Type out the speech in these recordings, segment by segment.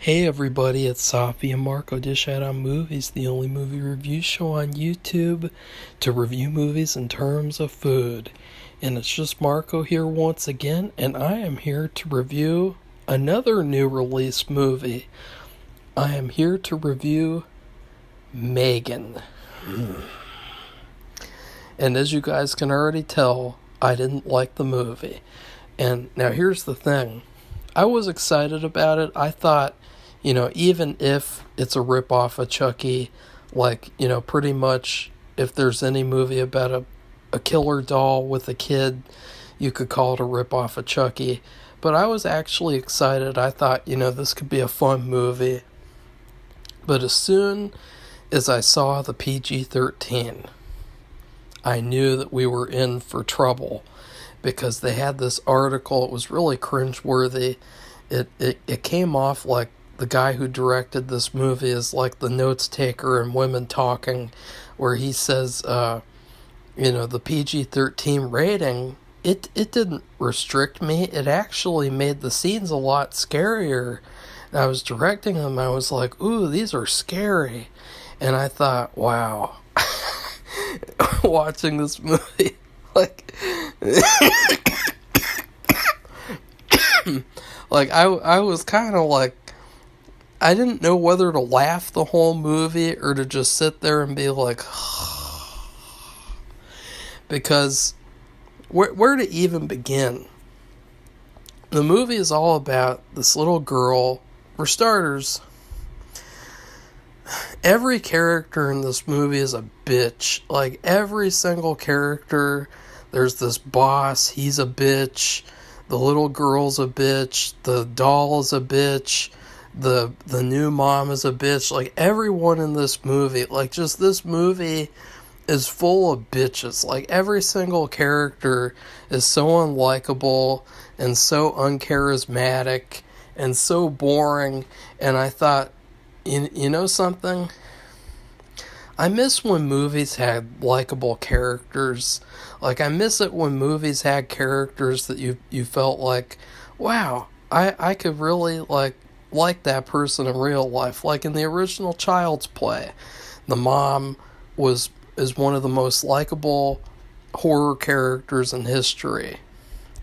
Hey everybody, it's Safi and Marco Dish Out on Movies, the only movie review show on YouTube to review movies in terms of food. And it's just Marco here once again, and I am here to review another new release movie. I am here to review M3GAN. And as you guys can already tell, I didn't like the movie. And now here's the thing. I was excited about it. I thought, even if it's a ripoff of Chucky, pretty much if there's any movie about a killer doll with a kid, you could call it a ripoff of Chucky. But I was actually excited. I thought, this could be a fun movie. But as soon as I saw the PG-13, I knew that we were in for trouble because they had this article. It was really cringeworthy. It came off like the guy who directed this movie is like the notes taker in Women Talking, where he says, the PG-13 rating, it didn't restrict me. It actually made the scenes a lot scarier. And I was directing them. I was like, ooh, these are scary. And I thought, wow, watching this movie, I was kind of like, I didn't know whether to laugh the whole movie or to just sit there and be like, because where to even begin? The movie is all about this little girl. For starters, every character in this movie is a bitch. Like, every single character, there's this boss, he's a bitch. The little girl's a bitch. The doll is a bitch. The new mom is a bitch. Like, everyone in this movie, this movie is full of bitches. Like, every single character is so unlikable and so uncharismatic and so boring. And I thought, you know something? I miss when movies had likable characters. Like, I miss it when movies had characters that you felt like, wow, I could really like that person in real life. Like in the original Child's Play, the mom is one of the most likable horror characters in history.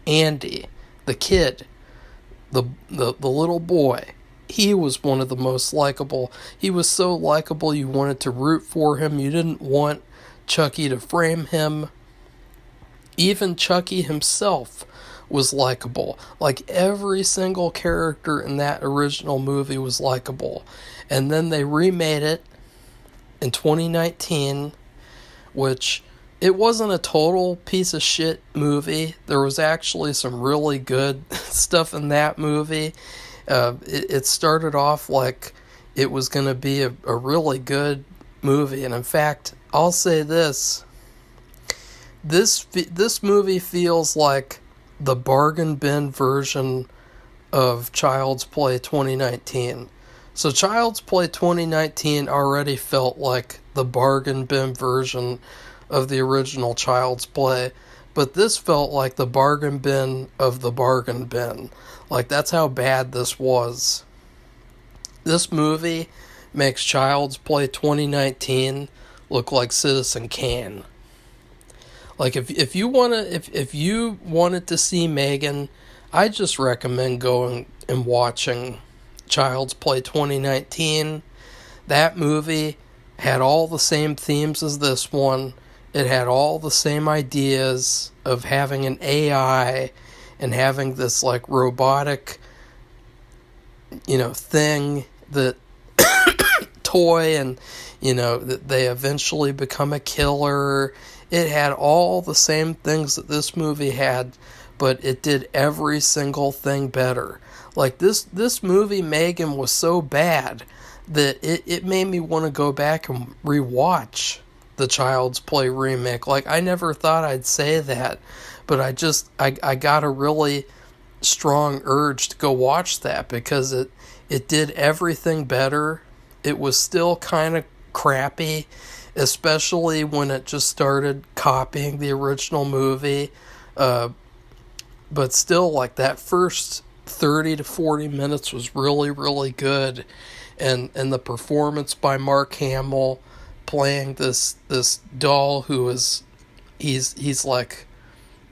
Andy, the kid, the little boy, he was one of the most likable. He was so likable you wanted to root for him. You didn't want Chucky to frame him. Even Chucky himself was likable. Like, every single character in that original movie was likable. And then they remade it in 2019, which it wasn't a total piece of shit movie. There was actually some really good stuff in that movie. It started off like it was going to be a really good movie. And in fact, I'll say this. This movie feels like the bargain bin version of Child's Play 2019. So Child's Play 2019 already felt like the bargain bin version of the original Child's Play, but this felt like the bargain bin of the bargain bin. Like, that's how bad this was. This movie makes Child's Play 2019 look like Citizen Kane. Like, if you wanted to see M3GAN, I just recommend going and watching Child's Play 2019. That movie had all the same themes as this one. It had all the same ideas of having an AI and having this robotic, thing that toy, and that they eventually become a killer. It had all the same things that this movie had, but it did every single thing better. Like, this movie, M3GAN, was so bad that it made me want to go back and rewatch the Child's Play remake. Like, I never thought I'd say that, but I got a really strong urge to go watch that because it did everything better. It was still kind of crappy, especially when it just started copying the original movie. But still, that first 30 to 40 minutes was really, really good. And the performance by Mark Hamill playing this doll who is, he's like,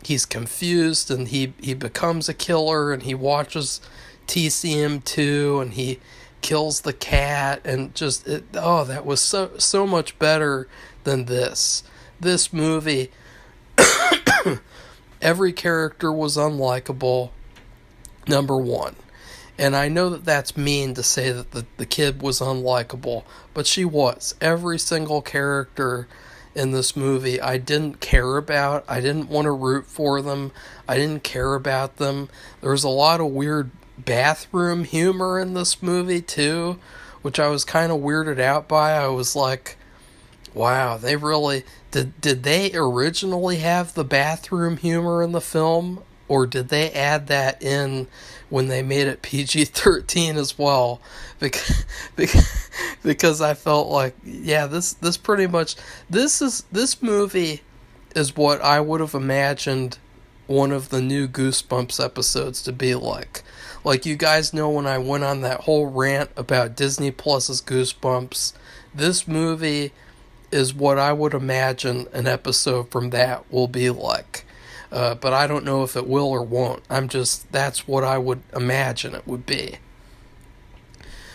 he's confused, and he becomes a killer, and he watches TCM2, and he kills the cat, and just that was so much better than this movie. Every character was unlikable, number one. And I know that that's mean to say that the kid was unlikable, but she was. Every single character in this movie I didn't care about. I didn't want to root for them. I didn't care about them. There was a lot of weird bathroom humor in this movie too, which I was kind of weirded out by. I was like, wow, they really... Did they originally have the bathroom humor in the film? Or did they add that in when they made it PG-13 as well? Because I felt like, yeah, this pretty much... This movie is what I would have imagined one of the new Goosebumps episodes to be like. Like, you guys know when I went on that whole rant about Disney Plus's Goosebumps, this movie is what I would imagine an episode from that will be like. But I don't know if it will or won't. That's what I would imagine it would be.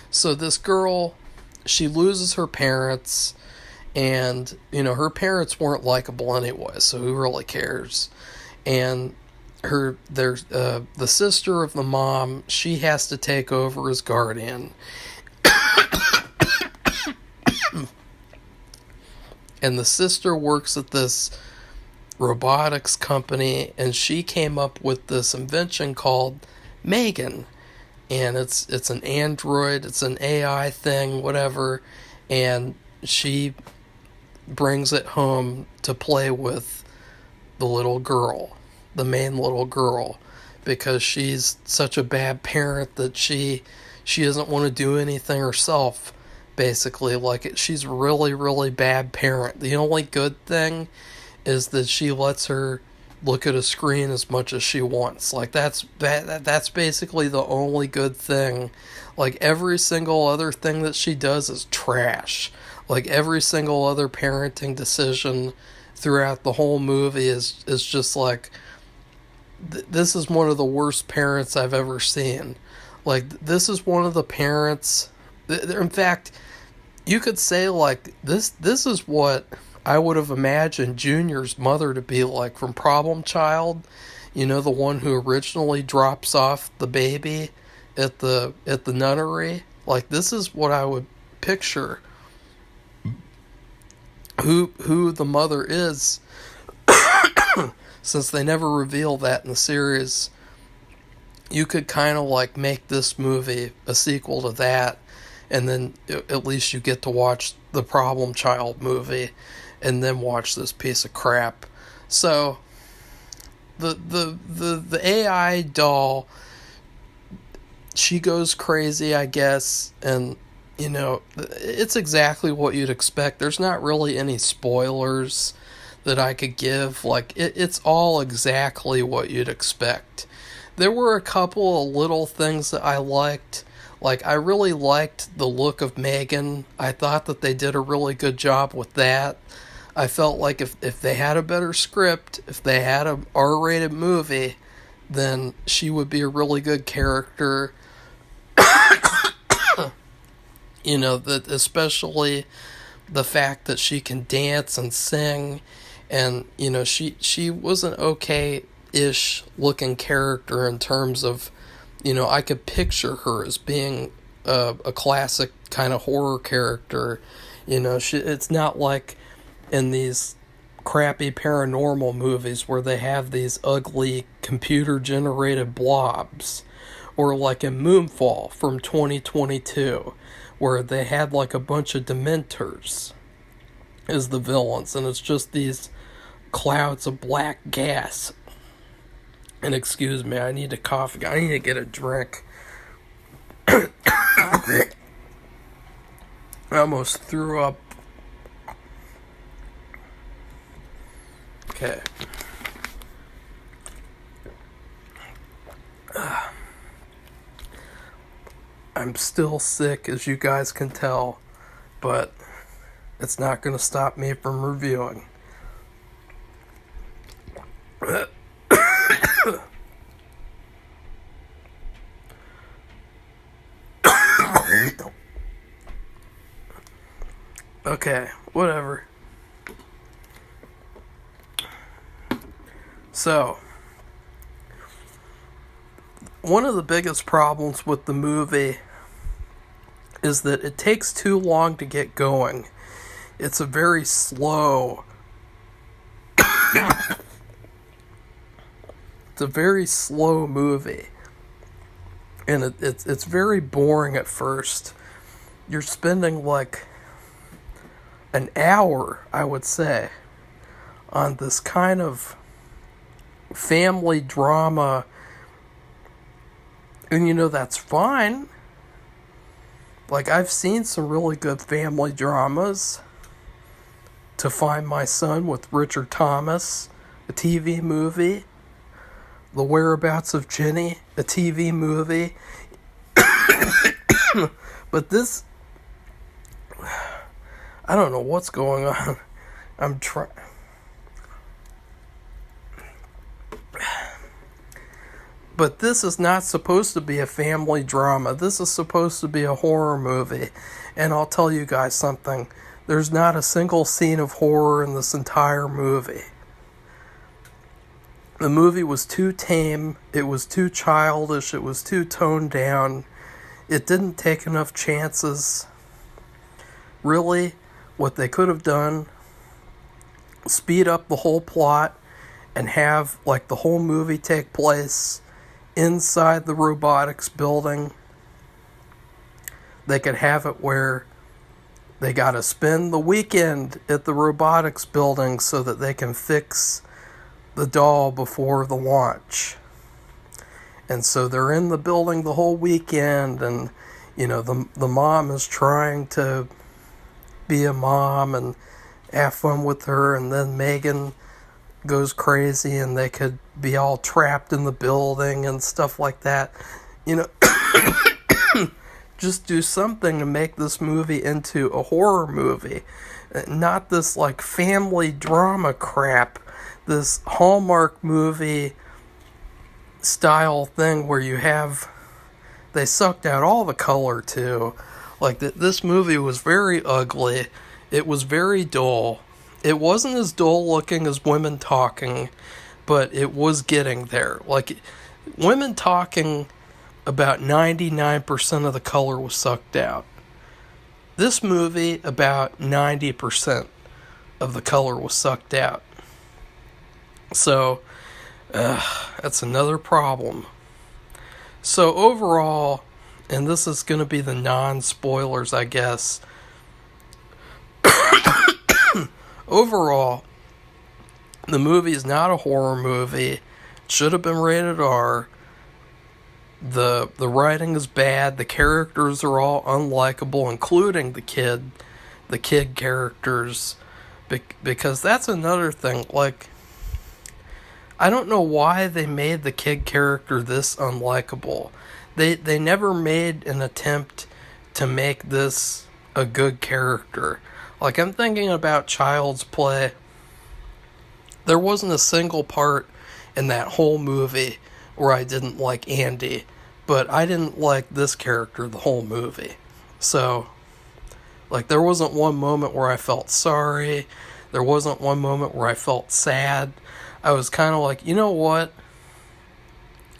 So this girl, she loses her parents, and, her parents weren't likable anyway, so who really cares? And the sister of the mom, she has to take over as guardian. And the sister works at this robotics company, and she came up with this invention called M3GAN. And it's an android, it's an AI thing, whatever, and she brings it home to play with the little girl, the main little girl, because she's such a bad parent that she doesn't want to do anything herself. Basically, she's really, really bad parent. The only good thing is that she lets her look at a screen as much as she wants. That's basically the only good thing. Every single other thing that she does is trash. Every single other parenting decision throughout the whole movie is just this is one of the worst parents I've ever seen. This is one of the parents... In fact, you could say, this is what I would have imagined Junior's mother to be like from Problem Child. The one who originally drops off the baby at the nunnery. This is what I would picture who the mother is, since they never reveal that in the series. You could kind of make this movie a sequel to that, and then at least you get to watch the Problem Child movie, and then watch this piece of crap. So, the AI doll, she goes crazy, I guess, and, it's exactly what you'd expect. There's not really any spoilers that I could give. It's all exactly what you'd expect. There were a couple of little things that I liked. I really liked the look of M3GAN. I thought that they did a really good job with that. I felt like if they had a better script, if they had a R-rated movie, then she would be a really good character. That especially the fact that she can dance and sing, and, she was an okay-ish looking character in terms of, I could picture her as being a classic kind of horror character. It's not like in these crappy paranormal movies where they have these ugly computer-generated blobs. Or like in Moonfall from 2022, where they had a bunch of Dementors as the villains, and it's just these clouds of black gas. And excuse me, I need a coffee. I need to get a drink. I almost threw up. Okay. I'm still sick, as you guys can tell, but it's not going to stop me from reviewing. Okay, whatever. So, one of the biggest problems with the movie is that it takes too long to get going. It's a very slow... It's a very slow movie. And it's very boring at first. You're spending like an hour, I would say, on this kind of family drama. And you know, that's fine. Like, I've seen some really good family dramas. To Find My Son with Richard Thomas, a TV movie. The Whereabouts of Jenny, a TV movie. But this... I don't know what's going on. I'm trying... But this is not supposed to be a family drama. This is supposed to be a horror movie. And I'll tell you guys something. There's not a single scene of horror in this entire movie. The movie was too tame. It was too childish. It was too toned down. It didn't take enough chances. Really, what they could have done, speed up the whole plot and have like the whole movie take place inside the robotics building. They could have it where they got to spend the weekend at the robotics building so that they can fix the doll before the launch. And so they're in the building the whole weekend, and you know, the mom is trying to be a mom and have fun with her, and then M3GAN goes crazy and they could be all trapped in the building and stuff like that. You know, just do something to make this movie into a horror movie. Not this like family drama crap, this Hallmark movie style thing where you have, they sucked out all the color too. Like this movie was very ugly. It was very dull. It wasn't as dull looking as Women Talking, but it was getting there. Like, Women Talking, about 99% of the color was sucked out. This movie, about 90% of the color was sucked out. So, that's another problem. So overall, and this is going to be the non-spoilers, I guess. Overall, the movie is not a horror movie. It should have been rated R. The writing is bad. The characters are all unlikable, including the kid characters. Because that's another thing. Like, I don't know why they made the kid character this unlikable. They never made an attempt to make this a good character. Like, I'm thinking about Child's Play. There wasn't a single part in that whole movie where I didn't like Andy, but I didn't like this character the whole movie. So, like, there wasn't one moment where I felt sorry. There wasn't one moment where I felt sad. I was kind of like, you know what?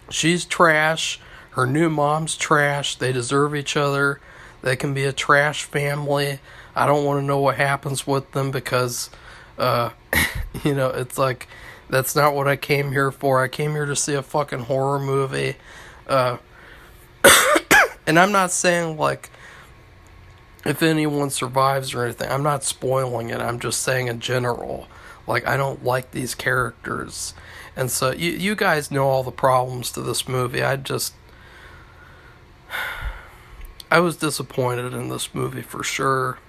She's trash. Her new mom's trash. They deserve each other. They can be a trash family. I don't want to know what happens with them because, you know, it's like, that's not what I came here for. I came here to see a fucking horror movie. And I'm not saying, like, if anyone survives or anything. I'm not spoiling it. I'm just saying in general. Like, I don't like these characters. And so, you guys know all the problems to this movie. I was disappointed in this movie for sure.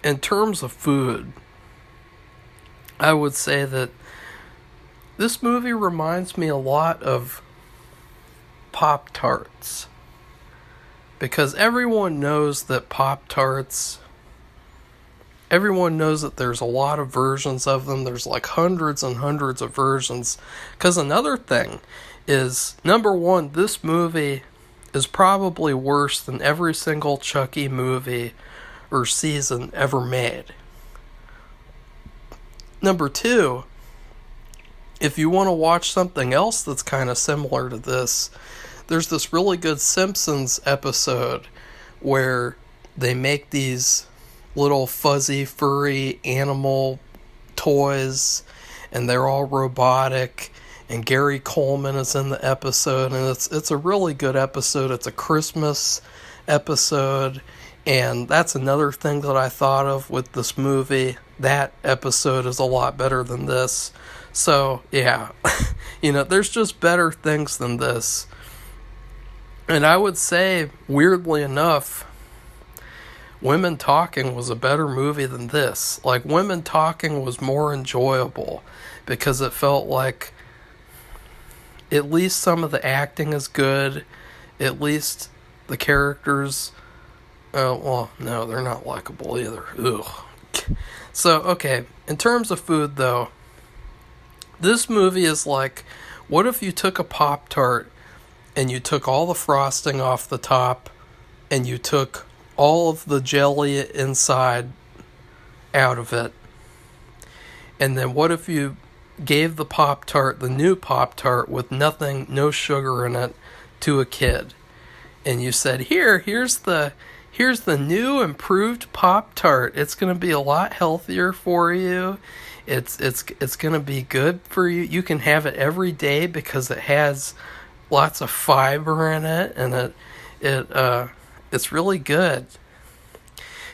In terms of food, I would say that this movie reminds me a lot of Pop-Tarts. because everyone knows that Pop-Tarts, everyone knows that there's a lot of versions of them. There's like hundreds and hundreds of versions. Because another thing is, number one, this movie is probably worse than every single Chucky movie or season ever made. Number two, if you want to watch something else that's kind of similar to this, there's this really good Simpsons episode where they make these little fuzzy, furry animal toys, and they're all robotic, and Gary Coleman is in the episode, and it's a really good episode. It's a Christmas episode, and that's another thing that I thought of with this movie. That episode is a lot better than this. So, yeah, there's just better things than this. And I would say, weirdly enough, Women Talking was a better movie than this. Like, Women Talking was more enjoyable because it felt like at least some of the acting is good. At least the characters, well, no, they're not likable either. Ugh. So, okay, in terms of food, though, this movie is like, what if you took a Pop-Tart and you took all the frosting off the top and you took all of the jelly inside out of it? And then what if you gave the Pop-Tart, the new Pop-Tart with nothing, no sugar in it, to a kid? And you said, here's the new improved Pop-Tart. It's going to be a lot healthier for you. It's going to be good for you. You can have it every day because it has lots of fiber in it, and it's really good.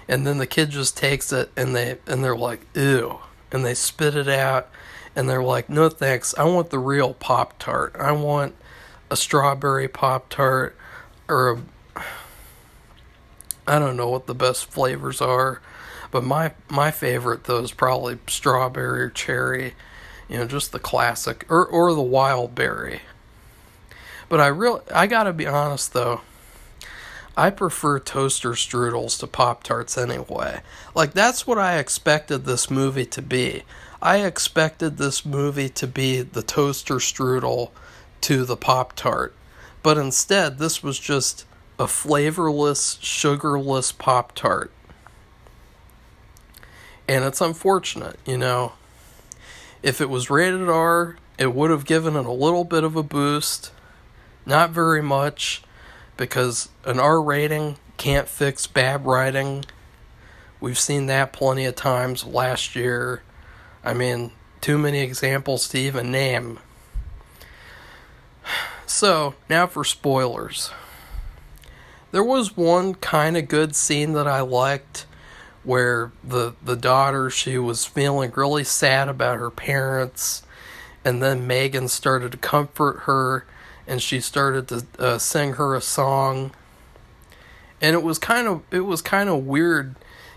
And then the kid just takes it, and they're like, ew, and they spit it out, and they're like, no thanks, I want the real Pop-Tart. I want a strawberry Pop-Tart, or I don't know what the best flavors are, but my favorite, though, is probably strawberry or cherry, just the classic, or the wild berry. But I gotta be honest, though, I prefer toaster strudels to Pop-Tarts anyway. Like, that's what I expected this movie to be. I expected this movie to be the toaster strudel to the Pop-Tart. But instead, this was just a flavorless, sugarless Pop-Tart. And it's unfortunate, If it was rated R, it would have given it a little bit of a boost. Not very much, because an R rating can't fix bad writing. We've seen that plenty of times last year. I mean, too many examples to even name. So, now for spoilers. There was one kind of good scene that I liked, where the daughter, she was feeling really sad about her parents, and then M3GAN started to comfort her, and she started to sing her a song. And it was kind of weird,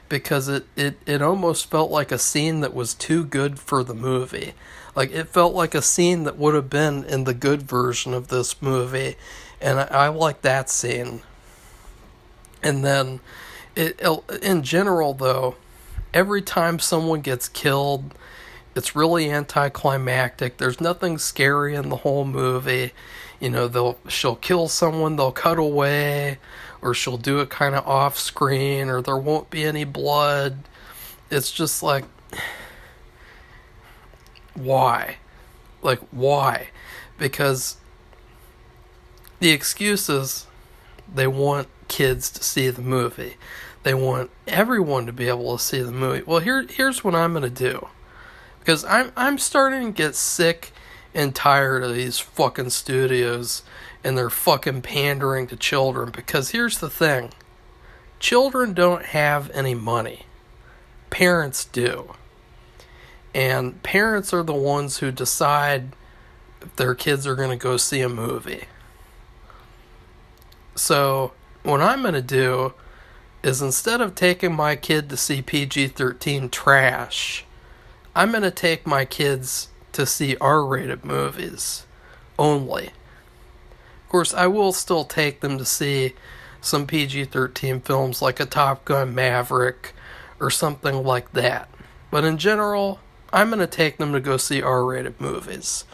because it almost felt like a scene that was too good for the movie. Like, it felt like a scene that would have been in the good version of this movie, and I like that scene. And then, in general, though, every time someone gets killed, it's really anticlimactic. There's nothing scary in the whole movie. She'll kill someone, they'll cut away, or she'll do it kind of off screen, or there won't be any blood. It's just like, why? Like, why? Because the excuse is they want kids to see the movie. They want everyone to be able to see the movie. Well, here's what I'm going to do. Because I'm starting to get sick and tired of these fucking studios and their fucking pandering to children. Because here's the thing. Children don't have any money. Parents do. And parents are the ones who decide if their kids are going to go see a movie. So, what I'm going to do is, instead of taking my kid to see PG-13 trash, I'm going to take my kids to see R-rated movies only. Of course, I will still take them to see some PG-13 films like a Top Gun Maverick or something like that. But in general, I'm going to take them to go see R-rated movies.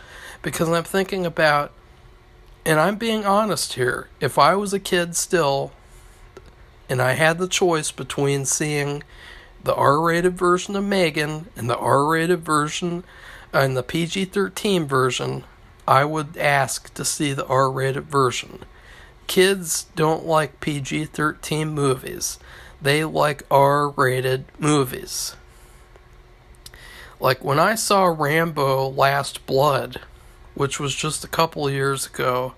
Because I'm thinking about, and I'm being honest here, if I was a kid still, and I had the choice between seeing the R-rated version of M3GAN and the R-rated version and the PG-13 version, I would ask to see the R-rated version. Kids don't like PG-13 movies. They like R-rated movies. Like when I saw Rambo Last Blood, which was just a couple of years ago,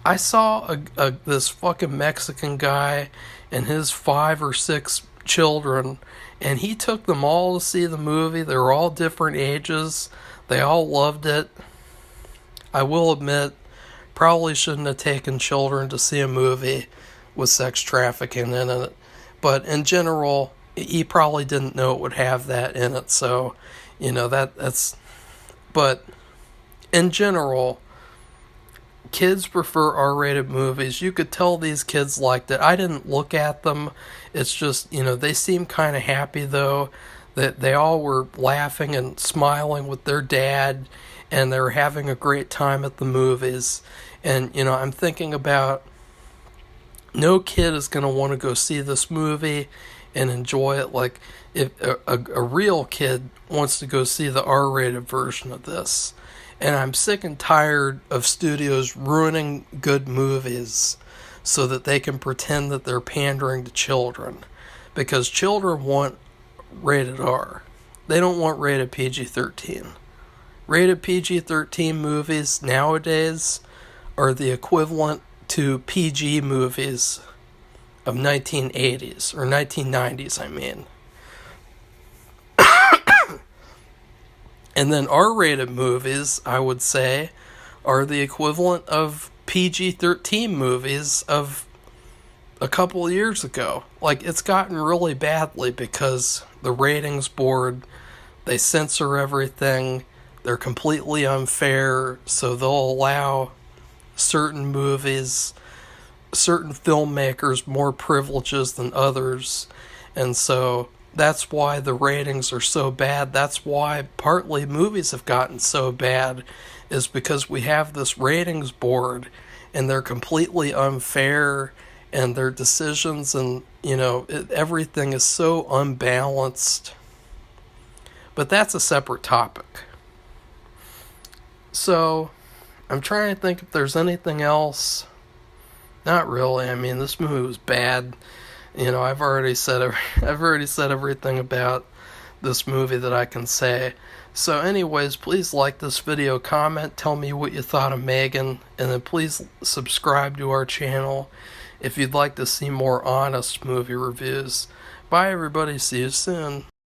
I saw this fucking Mexican guy and his 5 or 6 children, and he took them all to see the movie. They were all different ages. They all loved it. I will admit, probably shouldn't have taken children to see a movie with sex trafficking in it. But in general, he probably didn't know it would have that in it. So, you know, that's... But in general, kids prefer R-rated movies. You could tell these kids liked it. I didn't look at them. It's just, you know, they seem kind of happy, though, that they all were laughing and smiling with their dad, and they were having a great time at the movies. And, you know, I'm thinking about, no kid is going to want to go see this movie and enjoy it like if a real kid wants to go see the R-rated version of this. And I'm sick and tired of studios ruining good movies so that they can pretend that they're pandering to children. Because children want rated R. They don't want rated PG-13. Rated PG-13 movies nowadays are the equivalent to PG movies of 1980s, or 1990s, I mean. And then R-rated movies, I would say, are the equivalent of PG-13 movies of a couple of years ago. Like, it's gotten really badly because the ratings board, they censor everything, they're completely unfair, so they'll allow certain movies, certain filmmakers more privileges than others, and so that's why the ratings are so bad. That's why partly movies have gotten so bad, is because we have this ratings board and they're completely unfair, and their decisions and, you know, everything is so unbalanced. But that's a separate topic. So, I'm trying to think if there's anything else. Not really. I mean, this movie was bad. You know, I've already said everything about this movie that I can say. So anyways, please like this video, comment, tell me what you thought of M3GAN, and then please subscribe to our channel if you'd like to see more honest movie reviews. Bye everybody, see you soon.